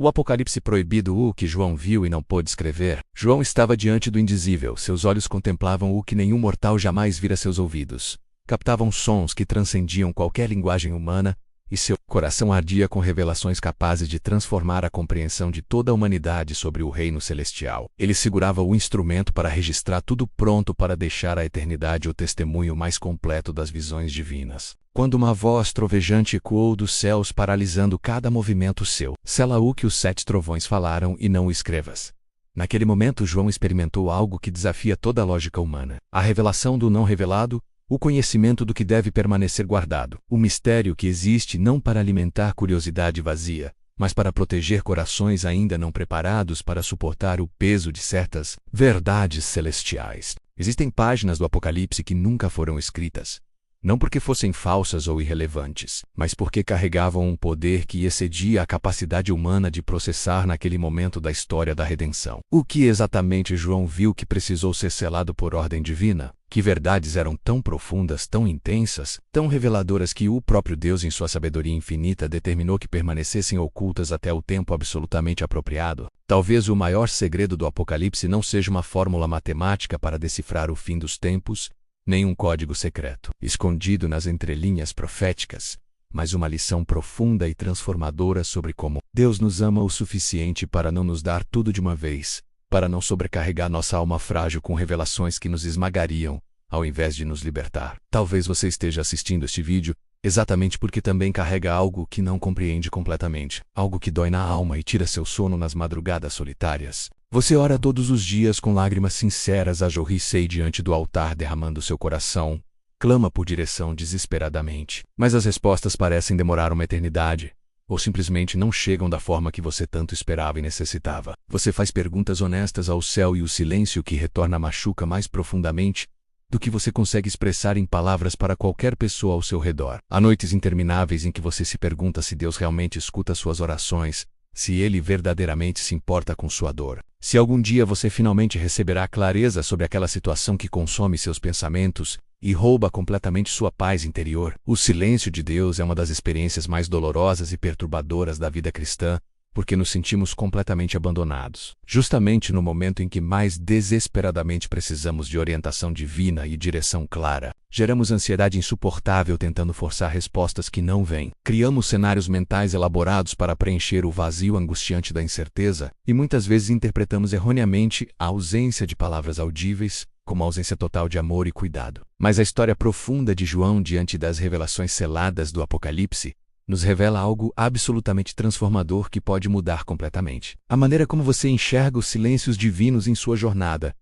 O Apocalipse proibido, o que João viu e não pôde escrever. João estava diante do indizível, seus olhos contemplavam o que nenhum mortal jamais vira, seus ouvidos captavam sons que transcendiam qualquer linguagem humana, e seu coração ardia com revelações capazes de transformar a compreensão de toda a humanidade sobre o reino celestial. Ele segurava o instrumento para registrar tudo, pronto para deixar à eternidade o testemunho mais completo das visões divinas. Quando uma voz trovejante ecoou dos céus, paralisando cada movimento seu: sela o que os 7 trovões falaram e não o escrevas. Naquele momento João experimentou algo que desafia toda a lógica humana. A revelação do não revelado, o conhecimento do que deve permanecer guardado. O mistério que existe não para alimentar curiosidade vazia, mas para proteger corações ainda não preparados para suportar o peso de certas verdades celestiais. Existem páginas do Apocalipse que nunca foram escritas, não porque fossem falsas ou irrelevantes, mas porque carregavam um poder que excedia a capacidade humana de processar naquele momento da história da redenção. O que exatamente João viu que precisou ser selado por ordem divina? Que verdades eram tão profundas, tão intensas, tão reveladoras que o próprio Deus, em sua sabedoria infinita, determinou que permanecessem ocultas até o tempo absolutamente apropriado? Talvez o maior segredo do Apocalipse não seja uma fórmula matemática para decifrar o fim dos tempos, nem um código secreto escondido nas entrelinhas proféticas, mas uma lição profunda e transformadora sobre como Deus nos ama o suficiente para não nos dar tudo de uma vez, para não sobrecarregar nossa alma frágil com revelações que nos esmagariam, ao invés de nos libertar. Talvez você esteja assistindo este vídeo exatamente porque também carrega algo que não compreende completamente, algo que dói na alma e tira seu sono nas madrugadas solitárias. Você ora todos os dias com lágrimas sinceras a jorriceir diante do altar, derramando seu coração, clama por direção desesperadamente, mas as respostas parecem demorar uma eternidade, ou simplesmente não chegam da forma que você tanto esperava e necessitava. Você faz perguntas honestas ao céu e o silêncio que retorna machuca mais profundamente do que você consegue expressar em palavras para qualquer pessoa ao seu redor. Há noites intermináveis em que você se pergunta se Deus realmente escuta suas orações, se Ele verdadeiramente se importa com sua dor. Se algum dia você finalmente receberá clareza sobre aquela situação que consome seus pensamentos e rouba completamente sua paz interior. O silêncio de Deus é uma das experiências mais dolorosas e perturbadoras da vida cristã, porque nos sentimos completamente abandonados. Justamente no momento em que mais desesperadamente precisamos de orientação divina e direção clara, geramos ansiedade insuportável tentando forçar respostas que não vêm. Criamos cenários mentais elaborados para preencher o vazio angustiante da incerteza, e muitas vezes interpretamos erroneamente a ausência de palavras audíveis como a ausência total de amor e cuidado. Mas a história profunda de João diante das revelações seladas do Apocalipse nos revela algo absolutamente transformador que pode mudar completamente a maneira como você enxerga os silêncios divinos em sua jornada.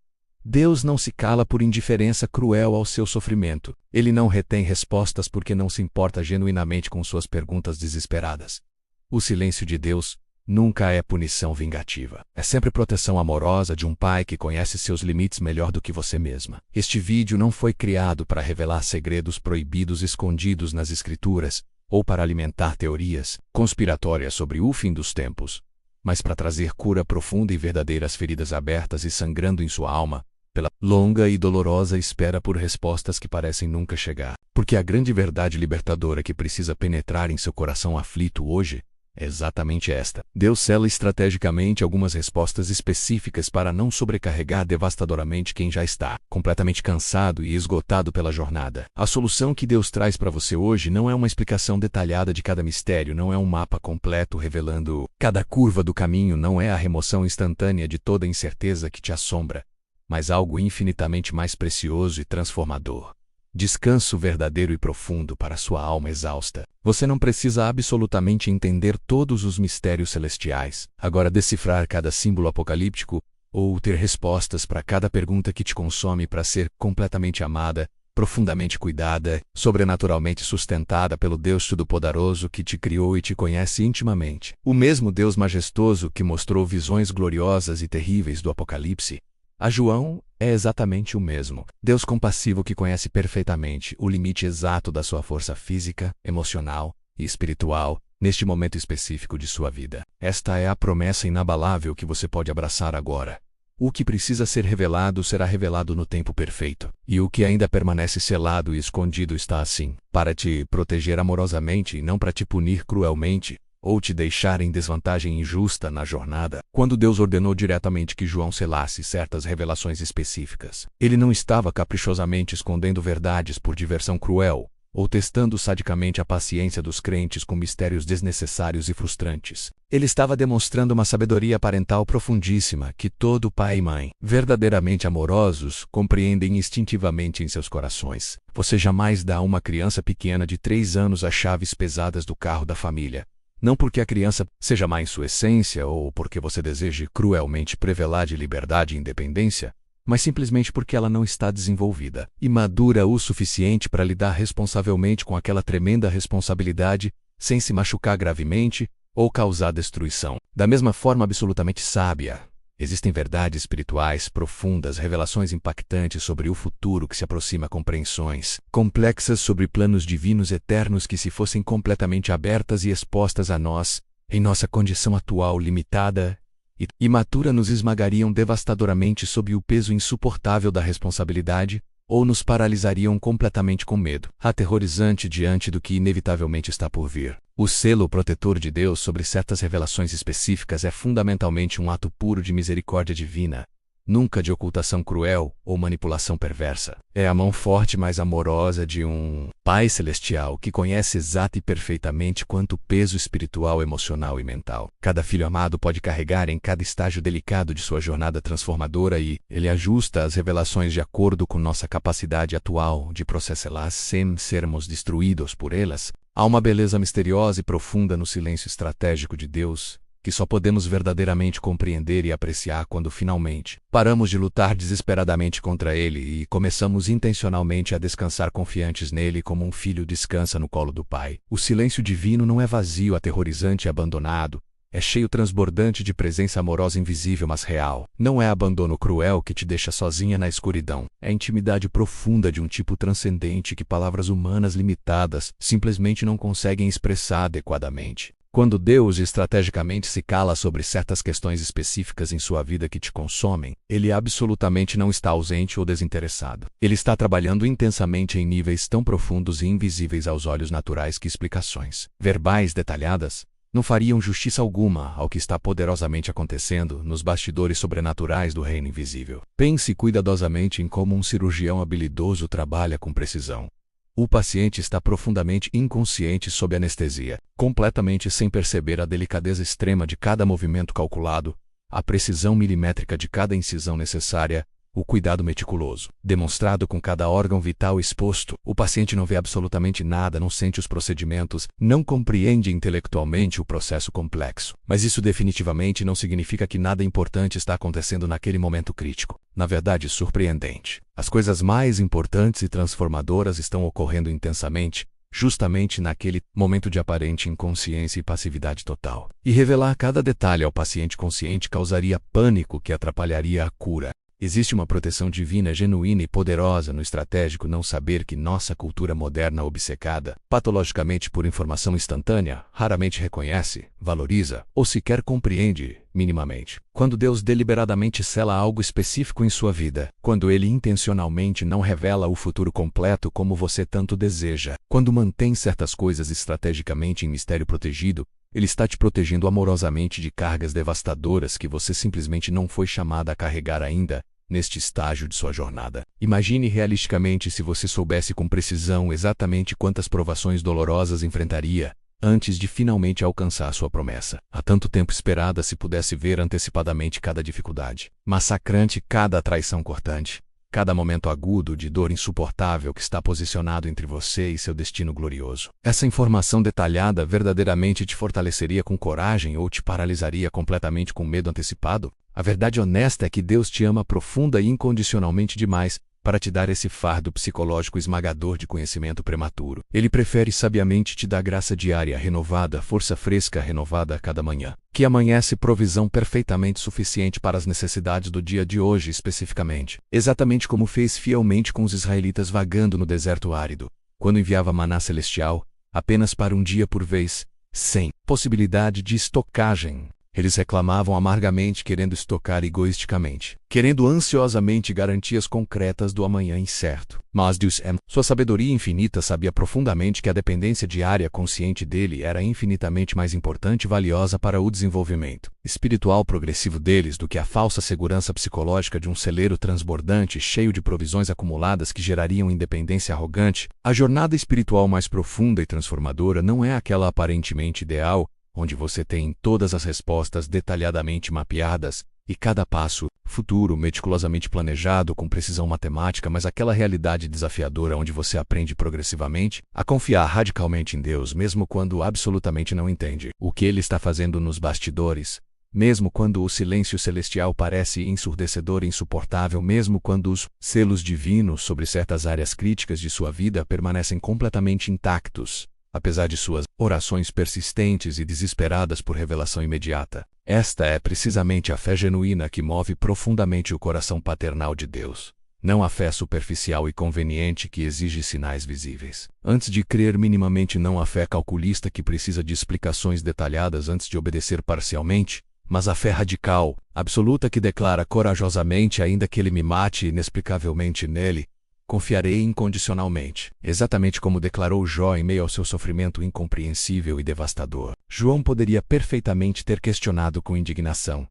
Deus não se cala por indiferença cruel ao seu sofrimento. Ele não retém respostas porque não se importa genuinamente com suas perguntas desesperadas. O silêncio de Deus nunca é punição vingativa. É sempre proteção amorosa de um pai que conhece seus limites melhor do que você mesma. Este vídeo não foi criado para revelar segredos proibidos escondidos nas Escrituras, ou para alimentar teorias conspiratórias sobre o fim dos tempos, mas para trazer cura profunda e verdadeiras feridas abertas e sangrando em sua alma, pela longa e dolorosa espera por respostas que parecem nunca chegar. Porque a grande verdade libertadora que precisa penetrar em seu coração aflito hoje é exatamente esta. Deus sela estrategicamente algumas respostas específicas para não sobrecarregar devastadoramente quem já está completamente cansado e esgotado pela jornada. A solução que Deus traz para você hoje não é uma explicação detalhada de cada mistério, não é um mapa completo revelando cada curva do caminho, não é a remoção instantânea de toda incerteza que te assombra, mas algo infinitamente mais precioso e transformador. Descanso verdadeiro e profundo para sua alma exausta. Você não precisa absolutamente entender todos os mistérios celestiais, agora decifrar cada símbolo apocalíptico, ou ter respostas para cada pergunta que te consome para ser completamente amada, profundamente cuidada, sobrenaturalmente sustentada pelo Deus Todo-Poderoso que te criou e te conhece intimamente. O mesmo Deus majestoso que mostrou visões gloriosas e terríveis do Apocalipse a João é exatamente o mesmo. Deus compassivo que conhece perfeitamente o limite exato da sua força física, emocional e espiritual neste momento específico de sua vida. Esta é a promessa inabalável que você pode abraçar agora. O que precisa ser revelado será revelado no tempo perfeito. E o que ainda permanece selado e escondido está assim, para te proteger amorosamente e não para te punir cruelmente, ou te deixar em desvantagem injusta na jornada. Quando Deus ordenou diretamente que João selasse certas revelações específicas, ele não estava caprichosamente escondendo verdades por diversão cruel, ou testando sadicamente a paciência dos crentes com mistérios desnecessários e frustrantes. Ele estava demonstrando uma sabedoria parental profundíssima que todo pai e mãe, verdadeiramente amorosos, compreendem instintivamente em seus corações. Você jamais dá a uma criança pequena de 3 anos as chaves pesadas do carro da família. Não porque a criança seja má em sua essência ou porque você deseje cruelmente privá-la de liberdade e independência, mas simplesmente porque ela não está desenvolvida e madura o suficiente para lidar responsavelmente com aquela tremenda responsabilidade, sem se machucar gravemente ou causar destruição. Da mesma forma absolutamente sábia, existem verdades espirituais profundas, revelações impactantes sobre o futuro que se aproxima a compreensões complexas sobre planos divinos eternos que, se fossem completamente abertas e expostas a nós, em nossa condição atual limitada e imatura, nos esmagariam devastadoramente sob o peso insuportável da responsabilidade, ou nos paralisariam completamente com medo aterrorizante diante do que inevitavelmente está por vir. O selo protetor de Deus sobre certas revelações específicas é fundamentalmente um ato puro de misericórdia divina, nunca de ocultação cruel ou manipulação perversa. É a mão forte mais amorosa de um Pai Celestial que conhece exata e perfeitamente quanto peso espiritual, emocional e mental cada filho amado pode carregar em cada estágio delicado de sua jornada transformadora, e Ele ajusta as revelações de acordo com nossa capacidade atual de processá-las sem sermos destruídos por elas. Há uma beleza misteriosa e profunda no silêncio estratégico de Deus, que só podemos verdadeiramente compreender e apreciar quando finalmente paramos de lutar desesperadamente contra ele e começamos intencionalmente a descansar confiantes nele como um filho descansa no colo do pai. O silêncio divino não é vazio, aterrorizante e abandonado. É cheio transbordante de presença amorosa invisível mas real. Não é abandono cruel que te deixa sozinha na escuridão. É intimidade profunda de um tipo transcendente que palavras humanas limitadas simplesmente não conseguem expressar adequadamente. Quando Deus estrategicamente se cala sobre certas questões específicas em sua vida que te consomem, Ele absolutamente não está ausente ou desinteressado. Ele está trabalhando intensamente em níveis tão profundos e invisíveis aos olhos naturais que explicações verbais detalhadas não fariam justiça alguma ao que está poderosamente acontecendo nos bastidores sobrenaturais do reino invisível. Pense cuidadosamente em como um cirurgião habilidoso trabalha com precisão. O paciente está profundamente inconsciente sob anestesia, completamente sem perceber a delicadeza extrema de cada movimento calculado, a precisão milimétrica de cada incisão necessária, o cuidado meticuloso, demonstrado com cada órgão vital exposto. O paciente não vê absolutamente nada, não sente os procedimentos, não compreende intelectualmente o processo complexo. Mas isso definitivamente não significa que nada importante está acontecendo naquele momento crítico. Na verdade, surpreendente. As coisas mais importantes e transformadoras estão ocorrendo intensamente, justamente naquele momento de aparente inconsciência e passividade total. E revelar cada detalhe ao paciente consciente causaria pânico que atrapalharia a cura. Existe uma proteção divina genuína e poderosa no estratégico não saber que nossa cultura moderna obcecada, patologicamente por informação instantânea, raramente reconhece, valoriza ou sequer compreende minimamente. Quando Deus deliberadamente sela algo específico em sua vida, quando Ele intencionalmente não revela o futuro completo como você tanto deseja, quando mantém certas coisas estrategicamente em mistério protegido, Ele está te protegendo amorosamente de cargas devastadoras que você simplesmente não foi chamada a carregar ainda, neste estágio de sua jornada. Imagine realisticamente se você soubesse com precisão exatamente quantas provações dolorosas enfrentaria antes de finalmente alcançar sua promessa. Há tanto tempo esperada, se pudesse ver antecipadamente cada dificuldade massacrante, cada traição cortante, cada momento agudo de dor insuportável que está posicionado entre você e seu destino glorioso. Essa informação detalhada verdadeiramente te fortaleceria com coragem ou te paralisaria completamente com medo antecipado? A verdade honesta é que Deus te ama profunda e incondicionalmente demais para te dar esse fardo psicológico esmagador de conhecimento prematuro. Ele prefere sabiamente te dar graça diária renovada, força fresca renovada a cada manhã, que amanhece provisão perfeitamente suficiente para as necessidades do dia de hoje especificamente, exatamente como fez fielmente com os israelitas vagando no deserto árido, quando enviava maná celestial, apenas para um dia por vez, sem possibilidade de estocagem. Eles reclamavam amargamente, querendo estocar egoisticamente, querendo ansiosamente garantias concretas do amanhã incerto. Mas Deus, sua sabedoria infinita, sabia profundamente que a dependência diária consciente dele era infinitamente mais importante e valiosa para o desenvolvimento espiritual progressivo deles do que a falsa segurança psicológica de um celeiro transbordante cheio de provisões acumuladas que gerariam independência arrogante. A jornada espiritual mais profunda e transformadora não é aquela aparentemente ideal, onde você tem todas as respostas detalhadamente mapeadas e cada passo futuro meticulosamente planejado com precisão matemática, mas aquela realidade desafiadora onde você aprende progressivamente a confiar radicalmente em Deus, mesmo quando absolutamente não entende o que Ele está fazendo nos bastidores, mesmo quando o silêncio celestial parece ensurdecedor e insuportável, mesmo quando os selos divinos sobre certas áreas críticas de sua vida permanecem completamente intactos, apesar de suas orações persistentes e desesperadas por revelação imediata. Esta é precisamente a fé genuína que move profundamente o coração paternal de Deus. Não a fé superficial e conveniente que exige sinais visíveis. Antes de crer minimamente, não a fé calculista que precisa de explicações detalhadas antes de obedecer parcialmente, mas a fé radical, absoluta que declara corajosamente, ainda que ele me mate inexplicavelmente nele, confiarei incondicionalmente, exatamente como declarou Jó em meio ao seu sofrimento incompreensível e devastador. João poderia perfeitamente ter questionado com indignação: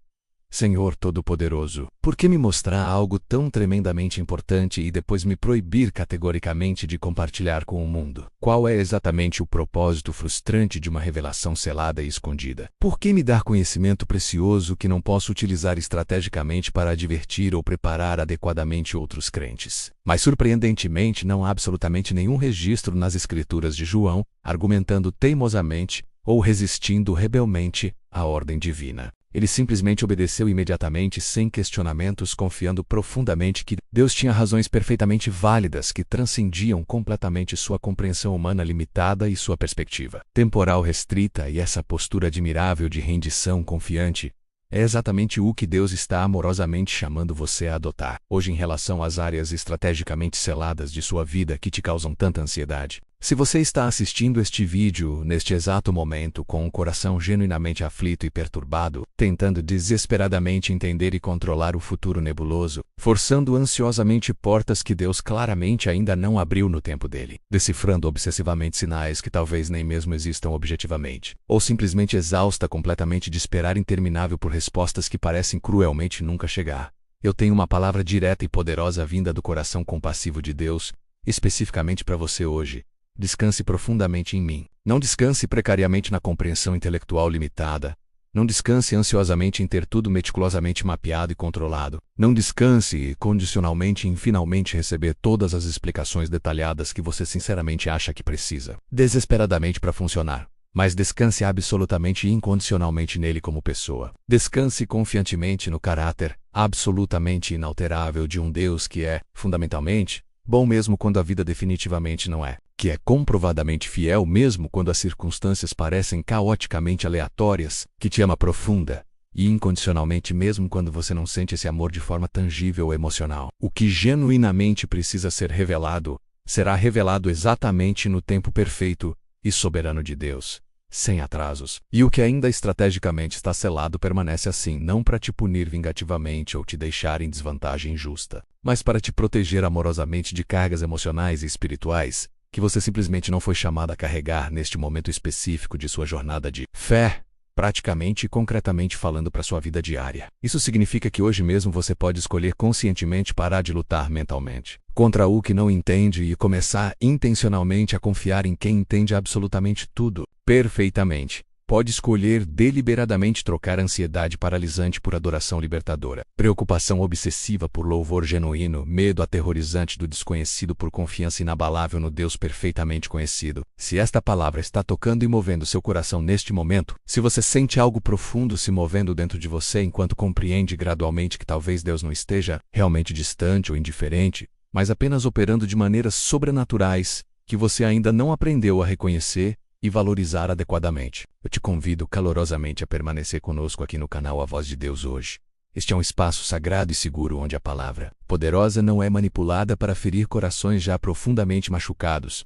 Senhor Todo-Poderoso, por que me mostrar algo tão tremendamente importante e depois me proibir categoricamente de compartilhar com o mundo? Qual é exatamente o propósito frustrante de uma revelação selada e escondida? Por que me dar conhecimento precioso que não posso utilizar estrategicamente para advertir ou preparar adequadamente outros crentes? Mas surpreendentemente não há absolutamente nenhum registro nas Escrituras de João argumentando teimosamente ou resistindo rebelmente à ordem divina. Ele simplesmente obedeceu imediatamente, sem questionamentos, confiando profundamente que Deus tinha razões perfeitamente válidas que transcendiam completamente sua compreensão humana limitada e sua perspectiva temporal restrita, e essa postura admirável de rendição confiante é exatamente o que Deus está amorosamente chamando você a adotar hoje em relação às áreas estrategicamente seladas de sua vida que te causam tanta ansiedade. Se você está assistindo este vídeo neste exato momento com um coração genuinamente aflito e perturbado, tentando desesperadamente entender e controlar o futuro nebuloso, forçando ansiosamente portas que Deus claramente ainda não abriu no tempo dele, decifrando obsessivamente sinais que talvez nem mesmo existam objetivamente, ou simplesmente exausta completamente de esperar interminável por respostas que parecem cruelmente nunca chegar, eu tenho uma palavra direta e poderosa vinda do coração compassivo de Deus, especificamente para você hoje. Descanse profundamente em mim. Não descanse precariamente na compreensão intelectual limitada. Não descanse ansiosamente em ter tudo meticulosamente mapeado e controlado. Não descanse condicionalmente em finalmente receber todas as explicações detalhadas que você sinceramente acha que precisa, desesperadamente para funcionar. Mas descanse absolutamente e incondicionalmente nele como pessoa. Descanse confiantemente no caráter absolutamente inalterável de um Deus que é, fundamentalmente, bom mesmo quando a vida definitivamente não é, que é comprovadamente fiel mesmo quando as circunstâncias parecem caoticamente aleatórias, que te ama profunda e incondicionalmente mesmo quando você não sente esse amor de forma tangível ou emocional. O que genuinamente precisa ser revelado, será revelado exatamente no tempo perfeito e soberano de Deus, sem atrasos. E o que ainda estrategicamente está selado permanece assim, não para te punir vingativamente ou te deixar em desvantagem injusta, mas para te proteger amorosamente de cargas emocionais e espirituais que você simplesmente não foi chamado a carregar neste momento específico de sua jornada de fé, praticamente e concretamente falando para sua vida diária. Isso significa que hoje mesmo você pode escolher conscientemente parar de lutar mentalmente contra o que não entende e começar intencionalmente a confiar em quem entende absolutamente tudo, perfeitamente. Pode escolher deliberadamente trocar ansiedade paralisante por adoração libertadora, preocupação obsessiva por louvor genuíno, medo aterrorizante do desconhecido por confiança inabalável no Deus perfeitamente conhecido. Se esta palavra está tocando e movendo seu coração neste momento, se você sente algo profundo se movendo dentro de você enquanto compreende gradualmente que talvez Deus não esteja realmente distante ou indiferente, mas apenas operando de maneiras sobrenaturais, que você ainda não aprendeu a reconhecer e valorizar adequadamente, eu te convido calorosamente a permanecer conosco aqui no canal A Voz de Deus hoje. Este é um espaço sagrado e seguro onde a palavra poderosa não é manipulada para ferir corações já profundamente machucados,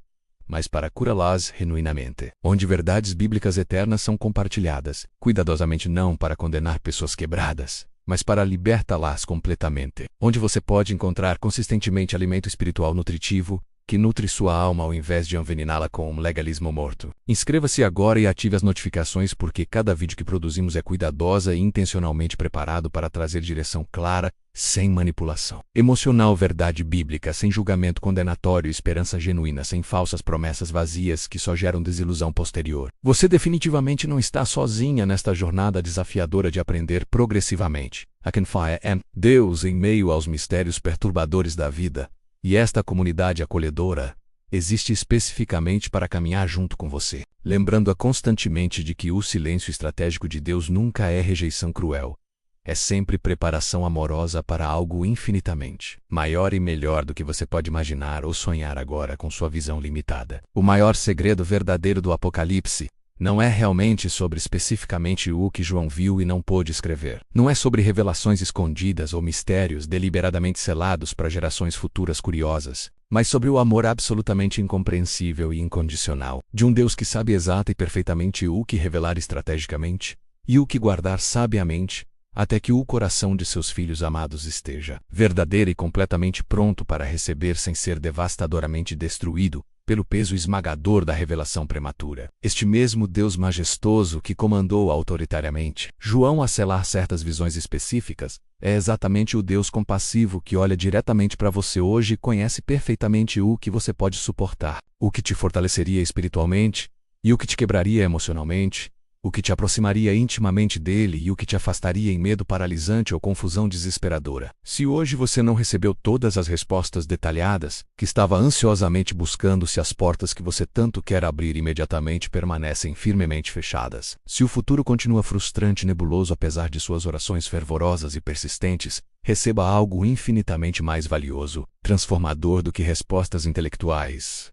mas para curá-las genuinamente. Onde verdades bíblicas eternas são compartilhadas, cuidadosamente não para condenar pessoas quebradas, mas para libertá-las completamente. Onde você pode encontrar consistentemente alimento espiritual nutritivo, que nutre sua alma ao invés de envenená-la com um legalismo morto. Inscreva-se agora e ative as notificações porque cada vídeo que produzimos é cuidadosa e intencionalmente preparado para trazer direção clara, sem manipulação. Emocional verdade bíblica, sem julgamento condenatório e esperança genuína, sem falsas promessas vazias que só geram desilusão posterior. Você definitivamente não está sozinha nesta jornada desafiadora de aprender progressivamente. I can find Deus em meio aos mistérios perturbadores da vida. E esta comunidade acolhedora existe especificamente para caminhar junto com você, lembrando-a constantemente de que o silêncio estratégico de Deus nunca é rejeição cruel. É sempre preparação amorosa para algo infinitamente maior e melhor do que você pode imaginar ou sonhar agora com sua visão limitada. O maior segredo verdadeiro do Apocalipse não é realmente sobre especificamente o que João viu e não pôde escrever. Não é sobre revelações escondidas ou mistérios deliberadamente selados para gerações futuras curiosas, mas sobre o amor absolutamente incompreensível e incondicional de um Deus que sabe exata e perfeitamente o que revelar estrategicamente e o que guardar sabiamente, até que o coração de seus filhos amados esteja verdadeiro e completamente pronto para receber sem ser devastadoramente destruído pelo peso esmagador da revelação prematura. Este mesmo Deus majestoso que comandou autoritariamente João a selar certas visões específicas, é exatamente o Deus compassivo que olha diretamente para você hoje e conhece perfeitamente o que você pode suportar, o que te fortaleceria espiritualmente e o que te quebraria emocionalmente, o que te aproximaria intimamente dele e o que te afastaria em medo paralisante ou confusão desesperadora. Se hoje você não recebeu todas as respostas detalhadas, que estava ansiosamente buscando, se as portas que você tanto quer abrir imediatamente permanecem firmemente fechadas, se o futuro continua frustrante e nebuloso apesar de suas orações fervorosas e persistentes, receba algo infinitamente mais valioso, transformador do que respostas intelectuais.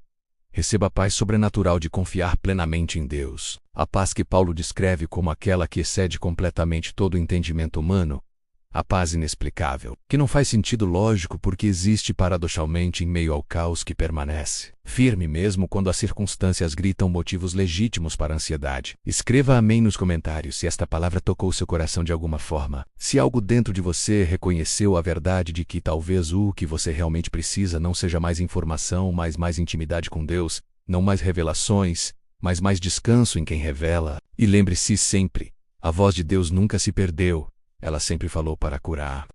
Receba a paz sobrenatural de confiar plenamente em Deus. A paz que Paulo descreve como aquela que excede completamente todo o entendimento humano. A paz inexplicável, que não faz sentido lógico porque existe paradoxalmente em meio ao caos que permanece firme mesmo quando as circunstâncias gritam motivos legítimos para a ansiedade. Escreva amém nos comentários se esta palavra tocou seu coração de alguma forma. Se algo dentro de você reconheceu a verdade de que talvez o que você realmente precisa não seja mais informação, mas mais intimidade com Deus, não mais revelações, mas mais descanso em quem revela. E lembre-se sempre, a voz de Deus nunca se perdeu. Ela sempre falou para curar.